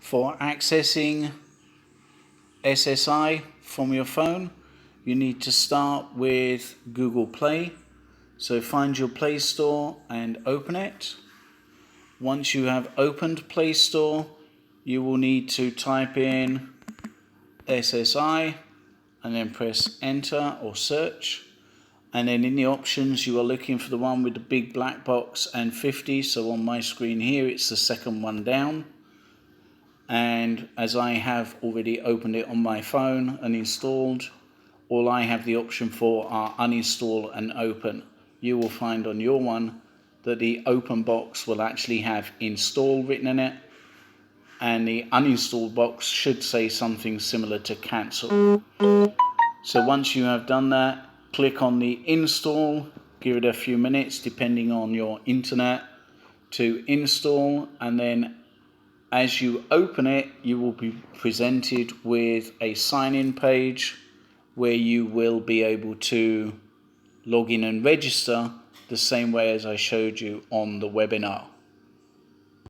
For accessing SSI from your phone, you need to start with Google Play. So find your Play Store and open it. Once you have opened Play Store, you will need to type in SSI and then press enter or search. And then in the options, you are looking for the one with the big black box and 50. So on my screen here, it's the second one down. And as I have already opened it on my phone and installed, all I have the option for are uninstall and open. You will find on your one that the open box will actually have install written in it, and the uninstalled box should say something similar to cancel. So once you have done that, click on the install, give it a few minutes depending on your internet to install, and then as you open it, you will be presented with a sign-in page where you will be able to log in and register the same way as I showed you on the webinar.